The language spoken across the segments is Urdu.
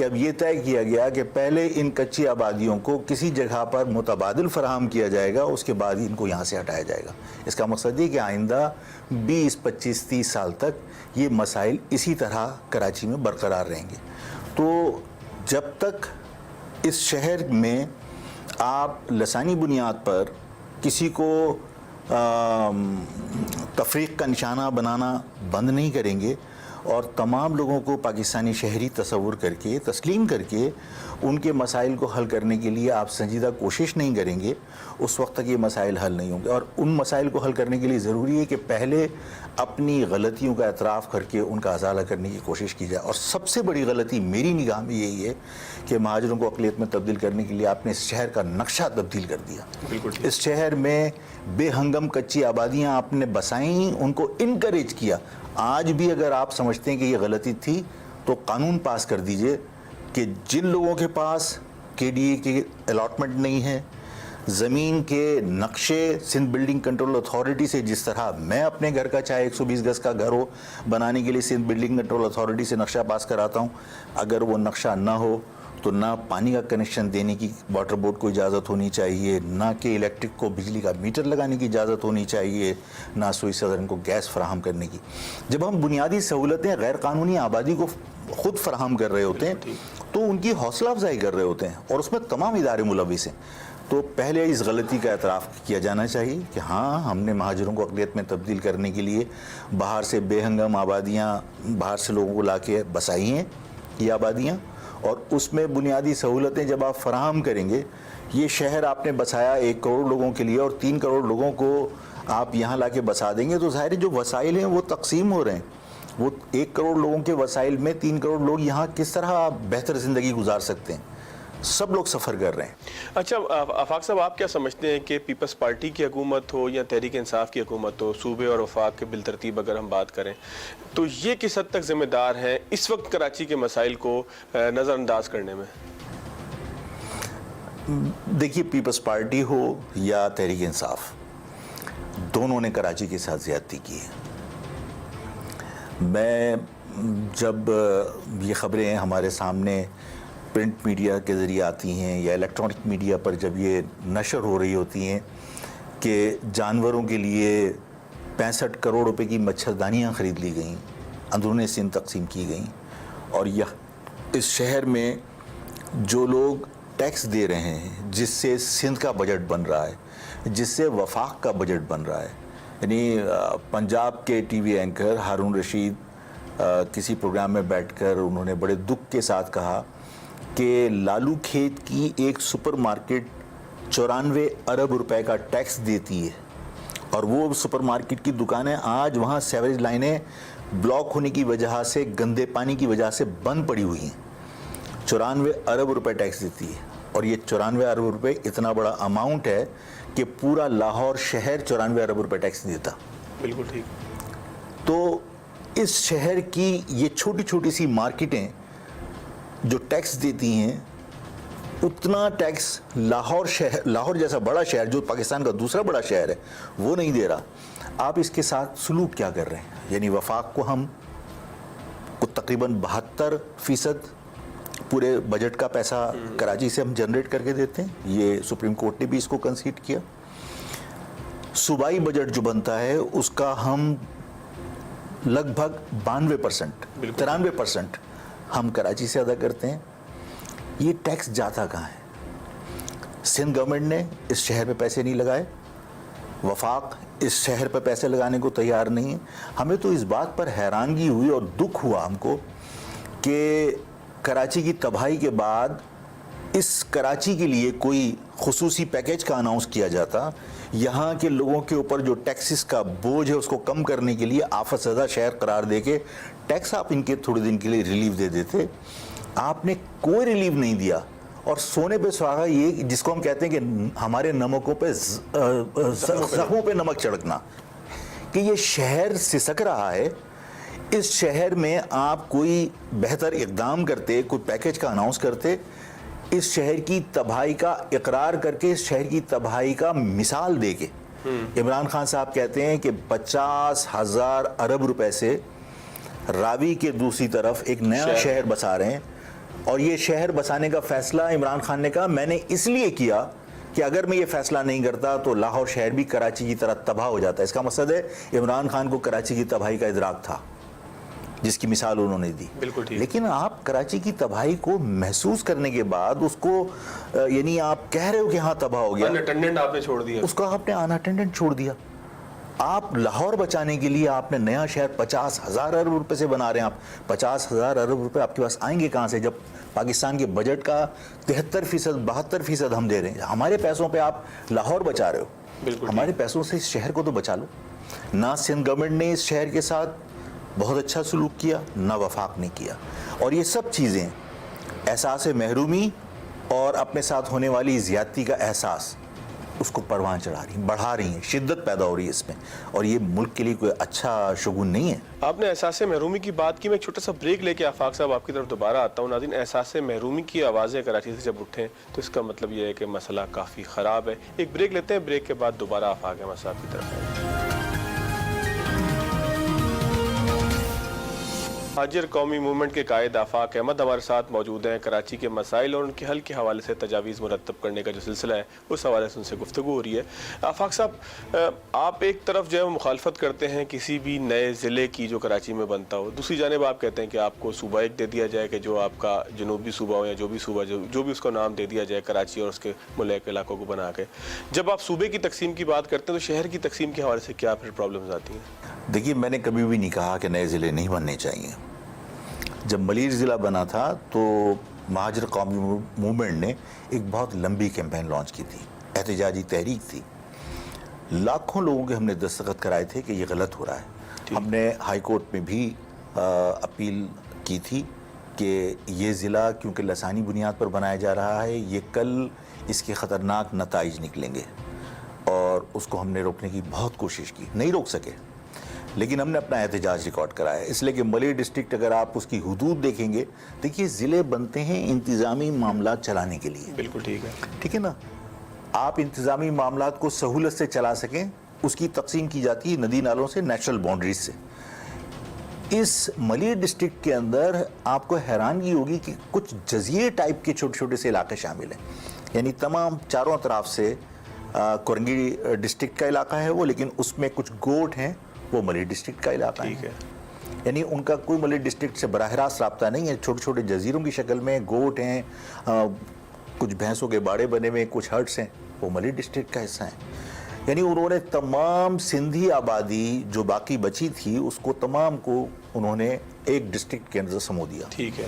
کہ اب یہ طے کیا گیا کہ پہلے ان کچی آبادیوں کو کسی جگہ پر متبادل فراہم کیا جائے گا, اس کے بعد ہی ان کو یہاں سے ہٹایا جائے گا. اس کا مقصد یہ کہ آئندہ 20, 25, 30 سال تک یہ مسائل اسی طرح کراچی میں برقرار رہیں گے. تو جب تک اس شہر میں آپ لسانی بنیاد پر کسی کو تفریق کا نشانہ بنانا بند نہیں کریں گے اور تمام لوگوں کو پاکستانی شہری تصور کر کے تسلیم کر کے ان کے مسائل کو حل کرنے کے لیے آپ سنجیدہ کوشش نہیں کریں گے, اس وقت تک یہ مسائل حل نہیں ہوں گے. اور ان مسائل کو حل کرنے کے لیے ضروری ہے کہ پہلے اپنی غلطیوں کا اعتراف کر کے ان کا ازالہ کرنے کی کوشش کی جائے. اور سب سے بڑی غلطی میری نگاہ میں یہی ہے کہ مہاجروں کو اقلیت میں تبدیل کرنے کے لیے آپ نے اس شہر کا نقشہ تبدیل کر دیا. اس شہر میں بے ہنگم کچی آبادیاں آپ نے بسائیں, ان کو انکریج کیا. آج بھی اگر آپ سمجھتے ہیں کہ یہ غلطی تھی تو قانون پاس کر دیجئے کہ جن لوگوں کے پاس کے ڈی اے کی الاٹمنٹ نہیں ہے, زمین کے نقشے سندھ بلڈنگ کنٹرول اتھارٹی سے, جس طرح میں اپنے گھر کا چاہے 120 گز کا گھر ہو بنانے کے لیے سندھ بلڈنگ کنٹرول اتھارٹی سے نقشہ پاس کراتا ہوں, اگر وہ نقشہ نہ ہو تو نہ پانی کا کنیکشن دینے کی واٹر بورڈ کو اجازت ہونی چاہیے, نہ کہ الیکٹرک کو بجلی کا میٹر لگانے کی اجازت ہونی چاہیے, نہ سوئی صدر کو گیس فراہم کرنے کی. جب ہم بنیادی سہولتیں غیر قانونی آبادی کو خود فراہم کر رہے ہوتے ہیں تو ان کی حوصلہ افزائی کر رہے ہوتے ہیں اور اس میں تمام ادارے ملوث ہیں. تو پہلے اس غلطی کا اعتراف کیا جانا چاہیے کہ ہاں ہم نے مہاجروں کو اقلیت میں تبدیل کرنے کے لیے باہر سے بے ہنگم آبادیاں, باہر سے لوگوں کو لا کے بسائی ہیں یہ آبادیاں, اور اس میں بنیادی سہولتیں جب آپ فراہم کریں گے. یہ شہر آپ نے بسایا 1 کروڑ لوگوں کے لیے اور 3 کروڑ لوگوں کو آپ یہاں لا کے بسا دیں گے تو ظاہر ہے جو وسائل ہیں وہ تقسیم ہو رہے ہیں. وہ 1 کروڑ لوگوں کے وسائل میں 3 کروڑ لوگ یہاں کس طرح بہتر زندگی گزار سکتے ہیں؟ سب لوگ سفر کر رہے ہیں. اچھا آفاق صاحب, آپ کیا سمجھتے ہیں کہ پیپلز پارٹی کی حکومت ہو یا تحریک انصاف کی حکومت ہو, صوبے اور وفاق کے بالترتیب اگر ہم بات کریں تو یہ کس حد تک ذمہ دار ہیں اس وقت کراچی کے مسائل کو نظر انداز کرنے میں؟ دیکھیے, پیپلز پارٹی ہو یا تحریک انصاف, دونوں نے کراچی کے ساتھ زیادتی کی ہے. میں جب یہ خبریں ہمارے سامنے پرنٹ میڈیا کے ذریعے آتی ہیں یا الیکٹرانک میڈیا پر جب یہ نشر ہو رہی ہوتی ہیں کہ جانوروں کے لیے 65 کروڑ روپے کی مچھردانیاں خرید لی گئیں, اندرون سندھ تقسیم کی گئیں, اور اس شہر میں جو لوگ ٹیکس دے رہے ہیں جس سے سندھ کا بجٹ بن رہا ہے, جس سے وفاق کا بجٹ بن رہا ہے. یعنی پنجاب کے T V anchor Haroon Rashid کسی پروگرام میں بیٹھ کر انہوں نے بڑے دکھ کے ساتھ کہا کہ لالو کھیت کی ایک سپر مارکیٹ 94 ارب روپے کا ٹیکس دیتی ہے اور وہ سپر مارکیٹ کی دکانیں آج وہاں سیوریج لائنیں بلاک ہونے کی وجہ سے, گندے پانی کی وجہ سے بند پڑی ہوئی ہیں. 94 ارب روپے ٹیکس دیتی ہے, اور یہ 94 ارب روپے اتنا بڑا اماؤنٹ ہے کہ پورا لاہور شہر 94 ارب روپے ٹیکس دیتا. بالکل ٹھیک. تو اس شہر کی یہ چھوٹی چھوٹی سی مارکیٹیں جو ٹیکس دیتی ہیں, اتنا ٹیکس لاہور جیسا بڑا شہر جو پاکستان کا دوسرا بڑا شہر ہے وہ نہیں دے رہا. آپ اس کے ساتھ سلوک کیا کر رہے ہیں؟ یعنی وفاق کو ہم تقریباً 72% پورے بجٹ کا پیسہ کراچی سے ہم جنریٹ کر کے دیتے ہیں, یہ سپریم کورٹ نے بھی اس کو کنسیڈ کیا. صوبائی بجٹ جو بنتا ہے اس کا ہم لگ بھگ 92%, 93% ہم کراچی سے ادا کرتے ہیں. یہ ٹیکس جاتا کہاں ہے؟ سندھ گورنمنٹ نے اس شہر پہ پیسے نہیں لگائے, وفاق اس شہر پہ پیسے لگانے کو تیار نہیں ہے. ہمیں تو اس بات پر حیرانگی ہوئی اور دکھ ہوا ہم کو کہ کراچی کی تباہی کے بعد اس کراچی کے لیے کوئی خصوصی پیکیج کا اناؤنس کیا جاتا, یہاں کے لوگوں کے اوپر جو ٹیکسز کا بوجھ ہے اس کو کم کرنے کے لیے آفت زدہ شہر قرار دے کے ٹیکس آپ ان کے تھوڑے دن کے لیے ریلیف دے دیتے. آپ نے کوئی ریلیف نہیں دیا. اور سونے پہ سہاگا یہ جس کو ہم کہتے ہیں کہ ہمارے نمکوں پہ زخموں پہ نمک چھڑکنا, کہ یہ شہر سسک رہا ہے. اس شہر میں آپ کوئی بہتر اقدام کرتے, کوئی پیکیج کا اناؤنس کرتے, اس شہر کی تباہی کا اقرار کر کے, اس شہر کی تباہی کا مثال دے کے. عمران خان صاحب کہتے ہیں کہ 50,000 ارب روپے سے راوی کے دوسری طرف ایک نیا شہر بسا رہے ہیں. اور یہ شہر بسانے کا فیصلہ عمران خان نے کہا میں نے اس لیے کیا کہ اگر میں یہ فیصلہ نہیں کرتا تو لاہور شہر بھی کراچی کی طرح تباہ ہو جاتا ہے. اس کا مقصد ہے عمران خان کو کراچی کی تباہی کا ادراک تھا جس کی مثال انہوں نے دی. بالکل ٹھیک. لیکن آپ کراچی کی تباہی کو محسوس کرنے کے بعد اس کو یعنی آپ کہہ رہے ہو کہ ہاں تباہ ہو گیا, اناٹینڈنٹ آپ نے چھوڑ دیا, اس کو آپ نے اناٹینڈنٹ چھوڑ دیا. آپ لاہور بچانے کے لیے آپ نے نیا شہر 50,000 ارب روپے سے بنا رہے ہیں. آپ 50,000 ارب روپے آپ کے پاس آئیں گے کہاں سے جب پاکستان کے بجٹ کا 73%, 72% ہم دے رہے ہیں. ہمارے پیسوں پہ آپ لاہور بچا رہے ہو. بالکل ہمارے پیسوں سے اس شہر کو تو بچا لو. نہ سندھ گورنمنٹ نے اس شہر کے ساتھ بہت اچھا سلوک کیا, نہ وفاق نے کیا. اور یہ سب چیزیں احساس محرومی اور اپنے ساتھ ہونے والی زیادتی کا احساس اس کو پروان چڑھا رہی ہیں, بڑھا رہی ہیں, شدت پیدا ہو رہی ہے اس میں, اور یہ ملک کے لیے کوئی اچھا شگون نہیں ہے. آپ نے احساس محرومی کی بات کی. میں ایک چھوٹا سا بریک لے کے آفاق صاحب آپ کی طرف دوبارہ آتا ہوں. ناظرین, احساس محرومی کی آوازیں کراچی سے جب اٹھیں تو اس کا مطلب یہ ہے کہ مسئلہ کافی خراب ہے. ایک بریک لیتے ہیں, بریک کے بعد دوبارہ آفاق احمد صاحب کی طرف آئیں گے. مہاجر قومی موومنٹ کے قائد آفاق احمد ہمارے ساتھ موجود ہیں. کراچی کے مسائل اور ان کے حل کے حوالے سے تجاویز مرتب کرنے کا جو سلسلہ ہے اس حوالے سے ان سے گفتگو ہو رہی ہے. آفاق صاحب, آپ ایک طرف جو ہے مخالفت کرتے ہیں کسی بھی نئے ضلع کی جو کراچی میں بنتا ہو, دوسری جانب آپ کہتے ہیں کہ آپ کو صوبہ ایک دے دیا جائے کہ جو آپ کا جنوبی صوبہ ہو یا جو بھی صوبہ جو بھی اس کا نام دے دیا جائے کراچی اور اس کے ملحق علاقوں کو بنا کے. جب آپ صوبے کی تقسیم کی بات کرتے ہیں تو شہر کی تقسیم کے حوالے سے کیا پھر پرابلمز آتی ہیں؟ دیکھیے, میں نے کبھی بھی نہیں کہا کہ نئے ضلع نہیں بننے چاہیے. جب ملیر ضلع بنا تھا تو مہاجر قومی موومنٹ نے ایک بہت لمبی کیمپین لانچ کی تھی, احتجاجی تحریک تھی. لاکھوں لوگوں کے ہم نے دستخط کرائے تھے کہ یہ غلط ہو رہا ہے. ہم نے ہائی کورٹ میں بھی اپیل کی تھی کہ یہ ضلع کیونکہ لسانی بنیاد پر بنایا جا رہا ہے, یہ کل اس کے خطرناک نتائج نکلیں گے, اور اس کو ہم نے روکنے کی بہت کوشش کی, نہیں روک سکے. لیکن ہم نے اپنا احتجاج ریکارڈ کرایا, اس لیے کہ ملیر ڈسٹرکٹ اگر آپ اس کی حدود دیکھیں گے, دیکھیے ضلع بنتے ہیں انتظامی معاملات چلانے کے لیے. بالکل ٹھیک ہے, ٹھیک ہے نا. آپ انتظامی معاملات کو سہولت سے چلا سکیں, اس کی تقسیم کی جاتی ہے ندی نالوں سے, نیچرل باؤنڈریز سے. اس ملیر ڈسٹرکٹ کے اندر آپ کو حیرانگی ہوگی کہ کچھ جزیرے ٹائپ کے چھوٹے چھوٹے سے علاقے شامل ہیں. یعنی تمام چاروں طرف سے کورنگی ڈسٹرکٹ کا علاقہ ہے وہ, لیکن اس میں کچھ گوٹ ہیں وہ ملیر ڈسٹرکٹ کا علاقہ ہے. یعنی ان کا کوئی ملیر ڈسٹرکٹ سے براہ راست رابطہ نہیں ہے. چھوٹے چھوٹے جزیروں کی شکل میں گوٹ ہیں, کچھ بھینسوں کے باڑے بنے ہوئے, کچھ ہٹس ہیں, وہ ملیر ڈسٹرکٹ کا حصہ ہیں. یعنی انہوں نے تمام سندھی آبادی جو باقی بچی تھی اس کو تمام کو انہوں نے ایک ڈسٹرکٹ کے اندر سمو دیا. ٹھیک ہے.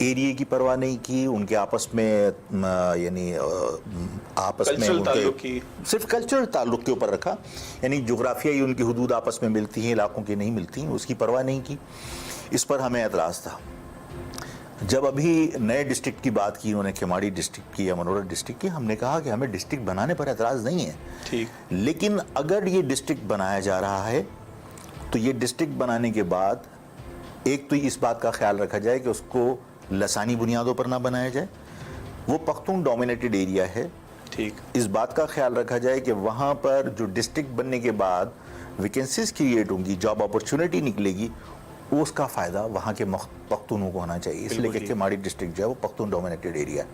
ایریے کی پرواہ نہیں کی, ان کے آپس میں یعنی آپس میں صرف کلچرل تعلق کے اوپر رکھا. یعنی جغرافیائی ان کی حدود آپس میں ملتی ہیں, علاقوں کی نہیں ملتی ہیں, اس کی پرواہ نہیں کی. اس پر ہمیں اعتراض تھا. جب ابھی نئے ڈسٹرکٹ کی بات کی انہوں نے, کھماڑی ڈسٹرکٹ کی یا منورہ ڈسٹرکٹ کی, ہم نے کہا کہ ہمیں ڈسٹرکٹ بنانے پر اعتراض نہیں ہے. ٹھیک. لیکن اگر یہ ڈسٹرکٹ بنایا جا رہا ہے تو یہ ڈسٹرکٹ بنانے کے بعد ایک تو اس بات کا خیال رکھا جائے کہ اس کو لسانی بنیادوں پر نہ بنایا جائے. وہ پختون ڈومینیٹڈ ایریا ہے. ٹھیک. اس بات کا خیال رکھا جائے کہ وہاں پر جو ڈسٹرکٹ بننے کے بعد ویکنسیز کریٹ ہوں گی, جاب اپرچونٹی نکلے گی, اس کا فائدہ وہاں کے پختونوں کو ہونا چاہیے. اس لیے کہ کھماڑی ڈسٹرکٹ جو ہے وہ پختون ڈومینیٹڈ ایریا ہے.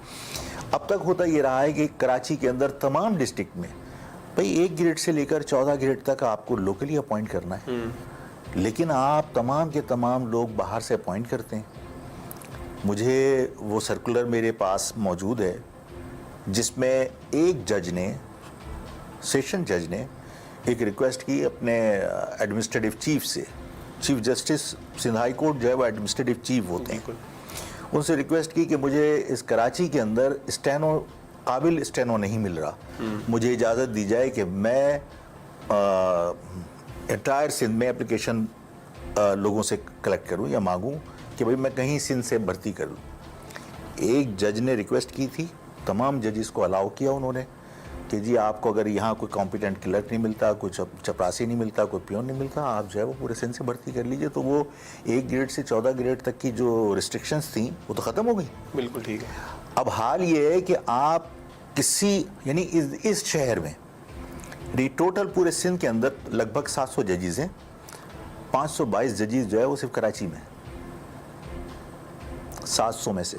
اب تک ہوتا یہ رہا ہے کہ کراچی کے اندر تمام ڈسٹرکٹ میں بھائی 1 گریڈ سے لے کر 14 گریڈ تک آپ کو لوکلی اپوائنٹ کرنا ہے, لیکن آپ تمام کے تمام لوگ باہر سے اپوائنٹ کرتے ہیں. مجھے وہ سرکولر میرے پاس موجود ہے جس میں ایک جج نے, سیشن جج نے ایک ریکویسٹ کی اپنے ایڈمنسٹریٹو چیف سے. Chief justice Sindh high court جو ہے وہ ایڈمنسٹریٹو چیف ہوتے ہیں. ان سے ریکویسٹ کی کہ مجھے اس کراچی کے اندر اسٹینو, قابل اسٹینو نہیں مل رہا, مجھے اجازت دی جائے کہ میں انٹائر سندھ میں اپلیکیشن لوگوں سے کلیکٹ کروں یا مانگوں کہ بھئی میں کہیں سندھ سے بھرتی کر لوں. ایک جج نے ریکویسٹ کی تھی, تمام ججز کو الاؤ کیا انہوں نے کہ جی آپ کو اگر یہاں کوئی کمپیٹنٹ کلرک نہیں ملتا, کوئی چپراسی نہیں ملتا, کوئی پیون نہیں ملتا, آپ جو ہے وہ پورے سندھ سے بھرتی کر لیجئے. تو وہ 1 گریڈ سے 14 گریڈ تک کی جو ریسٹرکشنز تھیں وہ تو ختم ہو گئی. بالکل ٹھیک ہے. اب حال یہ ہے کہ آپ کسی یعنی اس شہر میں ٹوٹل پورے سندھ کے اندر لگ بھگ 700 ججز ہیں, 522 ججز جو ہے وہ صرف کراچی میں, 700 میں سے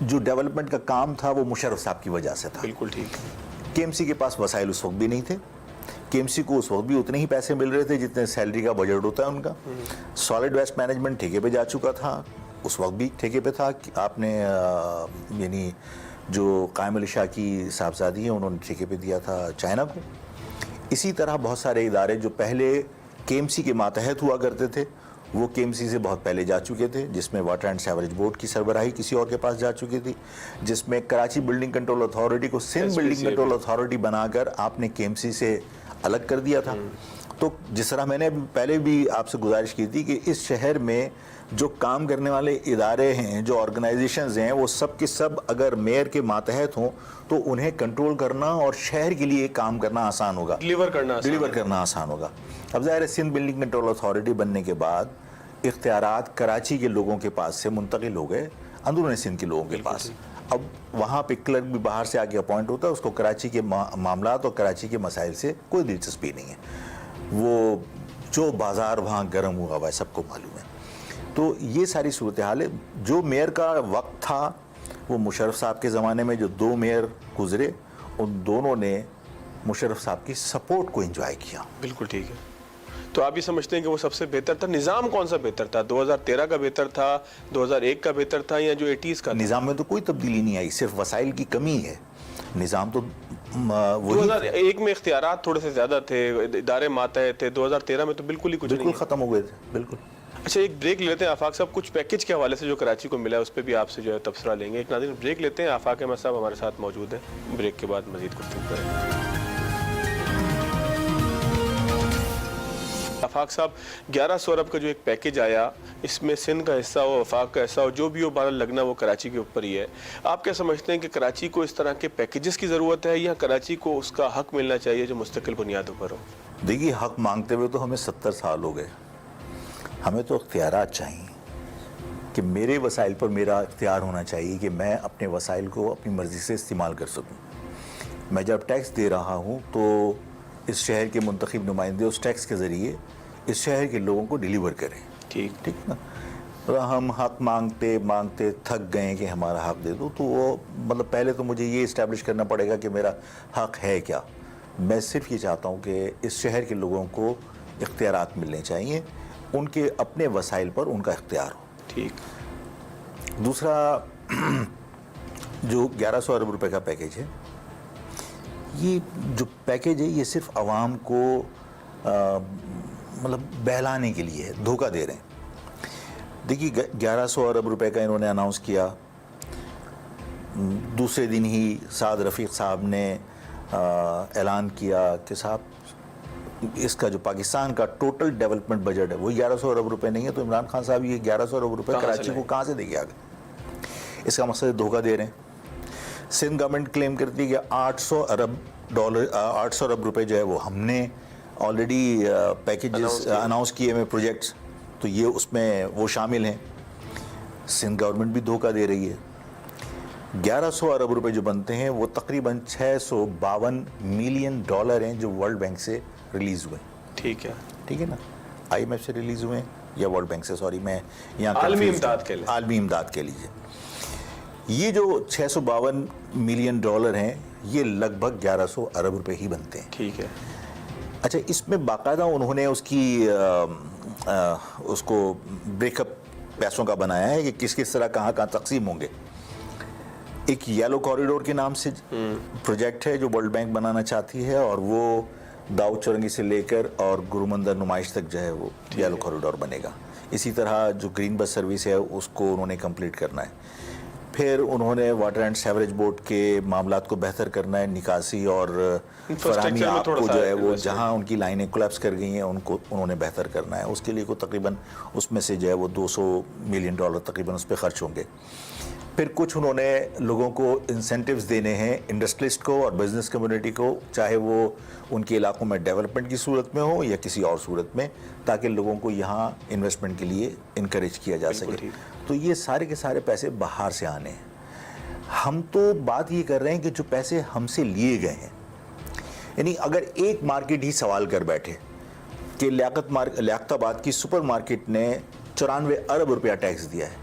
جو ڈیولپمنٹ کا کام تھا وہ مشرف صاحب کی وجہ سے تھا. بالکل ٹھیک. کے ایم سی کے پاس وسائل اس وقت بھی نہیں تھے. کے ایم سی کو اس وقت بھی اتنے ہی پیسے مل رہے تھے جتنے سیلری کا بجٹ ہوتا ہے ان کا. سالڈ ویسٹ مینجمنٹ ٹھیکے پہ جا چکا تھا, اس وقت بھی ٹھیکے پہ تھا. آپ نے یعنی جو قائم علی شاہ کی صاحبزادی ہیں انہوں نے ٹھیکے پہ دیا تھا چائنا کو. اسی طرح بہت سارے ادارے جو پہلے کے ایم سی کے ماتحت ہوا کرتے تھے وہ کے ایم سی سے بہت پہلے جا چکے تھے, جس میں واٹر اینڈ سیوریج بورڈ کی سربراہی کسی اور کے پاس جا چکی تھی, جس میں کراچی بلڈنگ کنٹرول اتھارٹی کو سندھ بلڈنگ کنٹرول اتھارٹی بنا کر آپ نے کے ایم سی سے الگ کر دیا تھا. تو جس طرح میں نے پہلے بھی آپ سے گزارش کی تھی کہ اس شہر میں جو کام کرنے والے ادارے ہیں, جو آرگنائزیشنز ہیں, وہ سب کے سب اگر میئر کے ماتحت ہوں تو انہیں کنٹرول کرنا اور شہر کے لیے کام کرنا آسان ہوگا, ڈیلیور کرنا آسان ہوگا. اب ظاہر ہے سندھ بلڈنگ کنٹرول اتھارٹی بننے کے بعد اختیارات کراچی کے لوگوں کے پاس سے منتقل ہو گئے اندرون سندھ کے لوگوں کے پاس. اب وہاں پہ کلرک بھی باہر سے آگے اپوائنٹ ہوتا ہے, اس کو کراچی کے معاملات اور کراچی کے مسائل سے کوئی دلچسپی نہیں ہے. وہ جو بازار وہاں گرم ہوا ہوا ہے سب کو معلوم ہے. تو یہ ساری صورتحال ہے. جو میئر کا وقت تھا وہ مشرف صاحب کے زمانے میں جو 2 میئر گزرے ان دونوں نے مشرف صاحب کی سپورٹ کو انجوائے کیا. بالکل ٹھیک ہے. تو آپ یہ سمجھتے ہیں کہ وہ سب سے بہتر تھا؟ نظام کون سا بہتر تھا؟ 2013 کا بہتر تھا, 2001 کا بہتر تھا, یا جو 80s کا تھا؟ نظام میں تو کوئی تبدیلی نہیں آئی, صرف وسائل کی کمی ہے. نظام تو 2001 میں اختیارات تھوڑے سے زیادہ تھے, ادارے ماتحت تھے. 2013 میں تو بالکل ہی کچھ نہیں, بالکل ختم ہو گئے تھے. بالکل. اچھا, ایک بریک لیتے ہیں آفاق صاحب. کچھ پیکج کے حوالے سے جو کراچی کو ملا ہے اس پہ بھی آپ سے جو ہے تبصرہ لیں گے. ایک ناظرین بریک لیتے ہیں. آفاق احمد صاحب ہمارے ساتھ موجود ہیں. بریک کے بعد مزید گفتگو کریں گے. آفاق صاحب, 1100 ارب کا جو ایک پیکج آیا, اس میں سندھ کا حصہ ہو, وفاق کا حصہ ہو, جو بھی ہو, بہرحال لگنا وہ کراچی کے اوپر ہی ہے. آپ کیا سمجھتے ہیں کہ کراچی کو اس طرح کے پیکجز کی ضرورت ہے, یا کراچی کو اس کا حق ملنا چاہیے جو مستقل بنیادوں پر ہو؟ دیکھیے, حق مانگتے ہوئے تو ہمیں 70 سال ہو گئے. ہمیں تو اختیارات چاہیے کہ میرے وسائل پر میرا اختیار ہونا چاہیے کہ میں اپنے وسائل کو اپنی مرضی سے استعمال کر سکوں. میں جب ٹیکس دے رہا ہوں تو اس شہر کے منتخب نمائندے اس ٹیکس کے ذریعے اس شہر کے لوگوں کو ڈیلیور کریں. ٹھیک نا. ہم حق مانگتے تھک گئے کہ ہمارا حق دے دو, تو وہ مطلب پہلے تو مجھے یہ اسٹیبلش کرنا پڑے گا کہ میرا حق ہے کیا. میں صرف یہ چاہتا ہوں کہ اس شہر کے لوگوں کو اختیارات ملنے چاہیے, ان کے اپنے وسائل پر ان کا اختیار ہو. ٹھیک. دوسرا, جو 1100 ارب روپے کا پیکیج ہے, یہ جو پیکیج ہے یہ صرف عوام کو مطلب بہلانے کے لیے ہے, دھوکہ دے رہے ہیں. دیکھیے, 1100 ارب روپے کا انہوں نے اناؤنس کیا, دوسرے دن ہی سعد رفیق صاحب نے اعلان کیا کہ صاحب اس کا جو پاکستان کا ٹوٹل ڈیولپمنٹ بجٹ ہے وہ 1100 ارب روپے نہیں ہے. تو عمران خان صاحب یہ 1100 ارب روپے کراچی کو کہاں سے دے کے آ گئے؟ اس کا مقصد دھوکہ دے رہے ہیں. سندھ گورنمنٹ کلیم کرتی ہے کہ 800 ارب روپے جو ہے وہ ہم نے آلریڈی پیکیجز اناؤنس کیے ہوئے پروجیکٹس, تو یہ اس میں وہ شامل ہیں. سندھ گورنمنٹ بھی دھوکہ دے رہی ہے. 1100 ارب روپے جو بنتے ہیں وہ تقریباً $652 ملین ہیں جو ورلڈ بینک سے ریلیز ہوئے. ٹھیک ہے نا. آئی ایم ایف سے ریلیز ہوئے یا ورلڈ بینک سے, سوری میں یہاں عالمی امداد کے لیے. یہ جو $652 ملین ہیں یہ لگ بھگ 1100 ارب روپے ہی بنتے ہیں. ٹھیک ہے. اچھا, اس میں باقاعدہ انہوں نے اس کو بریک اپ پیسوں کا بنایا ہے کہ کس کس طرح کہاں تقسیم ہوں گے. ایک یلو کوریڈور کے نام سے پروجیکٹ ہے جو ورلڈ بینک بنانا چاہتی ہے, اور وہ داؤد چورنگی سے لے کر اور گرومندر نمائش تک جو ہے وہ یلو کوریڈور بنے گا. اسی طرح جو گرین بس سروس ہے اس کو انہوں نے کمپلیٹ کرنا ہے. پھر انہوں نے واٹر اینڈ سیوریج بورڈ کے معاملات کو بہتر کرنا ہے, نکاسی اور فراہمی آپ کو جو ہے وہ جہاں ان کی لائنیں کولیپس کر گئی ہیں ان کو انہوں نے بہتر کرنا ہے. اس کے لیے کو تقریباً اس میں سے جو ہے وہ $200 ملین تقریباً اس پہ خرچ ہوں گے. پھر کچھ انہوں نے لوگوں کو انسینٹیوز دینے ہیں, انڈسٹریلسٹ کو اور بزنس کمیونٹی کو, چاہے وہ ان کے علاقوں میں ڈیولپمنٹ کی صورت میں ہو یا کسی اور صورت میں, تاکہ لوگوں کو یہاں انویسٹمنٹ کے لیے انکریج کیا جا سکے. تو یہ سارے کے سارے پیسے باہر سے آنے ہیں. ہم تو بات یہ کر رہے ہیں کہ جو پیسے ہم سے لیے گئے ہیں, یعنی اگر ایک مارکیٹ ہی سوال کر بیٹھے کہ لیاقت آباد کی سپر مارکیٹ نے 94 ارب روپیہ ٹیکس دیا ہے,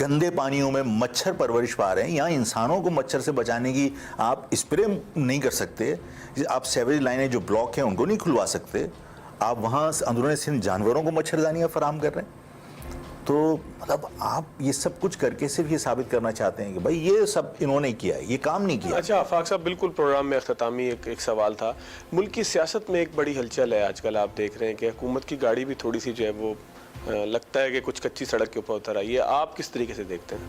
گندے پانیوں میں مچھر پرورش پا رہے ہیں. یہاں انسانوں کو مچھر سے بچانے کی آپ اسپرے نہیں کر سکتے, آپ سیوریج لائنیں جو بلاک ہیں ان کو نہیں کھلوا سکتے, آپ وہاں اندرون سندھ جانوروں کو مچھردانیاں فراہم کر رہے ہیں. تو مطلب آپ یہ سب کچھ کر کے صرف یہ ثابت کرنا چاہتے ہیں کہ بھائی یہ سب انہوں نے کیا ہے, یہ کام نہیں کیا. اچھا آفاق صاحب, بالکل پروگرام میں اختتامی ایک سوال تھا. ملک کی سیاست میں ایک بڑی ہلچل ہے آج کل, آپ دیکھ رہے ہیں کہ حکومت کی گاڑی بھی تھوڑی سی جو ہے وہ لگتا ہے کہ کچھ کچی سڑک کے اوپر اتر آئی ہے. آپ کس طریقے سے دیکھتے ہیں؟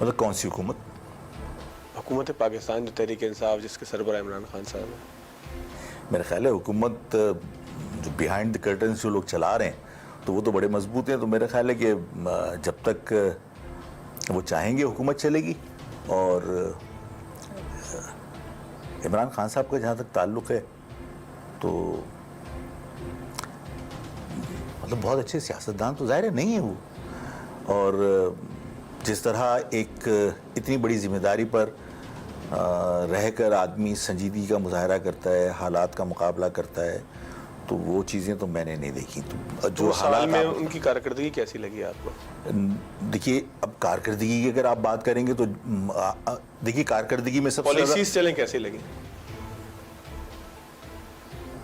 مطلب کون سی حکومت؟ حکومت پاکستان جو تحریک انصاف جس کے سربراہ عمران خان صاحب ہیں. میرا خیال ہے حکومت جو بیہائنڈ دی کرٹنس جو لوگ چلا رہے ہیں تو وہ تو بڑے مضبوط ہیں. تو میرا خیال ہے کہ جب تک وہ چاہیں گے حکومت چلے گی. اور عمران خان صاحب کا جہاں تک تعلق ہے تو مطلب بہت اچھے سیاستدان تو ظاہر ہے نہیں ہے وہ. اور جس طرح ایک اتنی بڑی ذمہ داری پر رہ کر آدمی سنجیدگی کا مظاہرہ کرتا ہے, حالات کا مقابلہ کرتا ہے, تو وہ چیزیں تو میں نے نہیں دیکھی. تو جو حالات میں ان کی کارکردگی کیسی لگی آپ کو؟ دیکھیے اب کارکردگی کی اگر آپ بات کریں گے تو دیکھیے کارکردگی میں سب سے پالیسیز چلیں کیسی لگی؟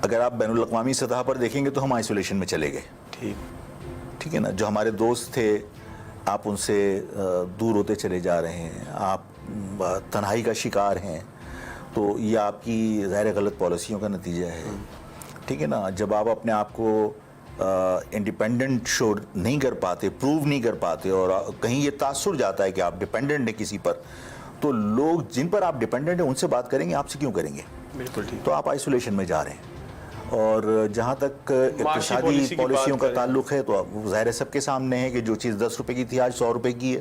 اگر آپ بین الاقوامی سطح پر دیکھیں گے تو ہم آئسولیشن میں چلے گئے. ٹھیک ہے نا, جو ہمارے دوست تھے آپ ان سے دور ہوتے چلے جا رہے ہیں, آپ تنہائی کا شکار ہیں. تو یہ آپ کی ظاہر غلط پالیسیوں کا نتیجہ ہے. ٹھیک ہے نا, جب آپ اپنے آپ کو انڈیپینڈنٹ شو نہیں کر پاتے, پروو نہیں کر پاتے, اور کہیں یہ تاثر جاتا ہے کہ آپ ڈیپینڈنٹ ہیں کسی پر, تو لوگ جن پر آپ ڈیپینڈنٹ ہیں ان سے بات کریں گے, آپ سے کیوں کریں گے؟ بالکل ٹھیک. تو آپ آئسولیشن میں جا رہے ہیں. اور جہاں تک اقتصادی پالیسیوں کا تعلق ہے تو ظاہر سب کے سامنے ہے کہ جو چیز 10 روپے کی تھی آج 100 روپے کی ہے.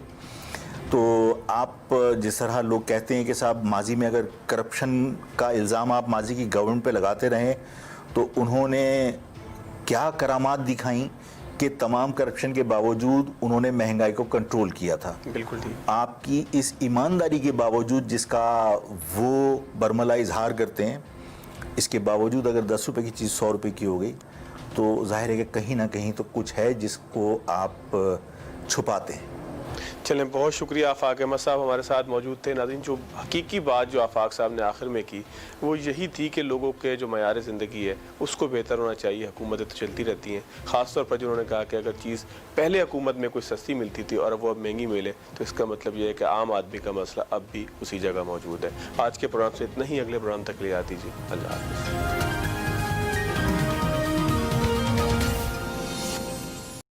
تو آپ جس طرح لوگ کہتے ہیں کہ صاحب ماضی میں اگر کرپشن کا الزام آپ ماضی کی گورنمنٹ پہ لگاتے رہیں تو انہوں نے کیا کرامات دکھائیں کہ تمام کرپشن کے باوجود انہوں نے مہنگائی کو کنٹرول کیا تھا. بالکل ٹھیک. آپ کی اس ایمانداری کے باوجود جس کا وہ برملا اظہار کرتے ہیں, اس کے باوجود اگر 10 روپے کی چیز 100 روپے کی ہو گئی تو ظاہر ہے کہ کہیں نہ کہیں تو کچھ ہے جس کو آپ چھپاتے ہیں. چلیں, بہت شکریہ آفاق احمد صاحب ہمارے ساتھ موجود تھے. ناظرین, جو حقیقی بات جو آفاق صاحب نے آخر میں کی وہ یہی تھی کہ لوگوں کے جو معیار زندگی ہے اس کو بہتر ہونا چاہیے. حکومتیں تو چلتی رہتی ہیں, خاص طور پر جنہوں نے کہا کہ اگر چیز پہلے حکومت میں کوئی سستی ملتی تھی اور وہ اب مہنگی ملے تو اس کا مطلب یہ ہے کہ عام آدمی کا مسئلہ اب بھی اسی جگہ موجود ہے. آج کے پروگرام سے اتنا ہی, اگلے پروگرام تک لے آتی جی. اللہ حافظ.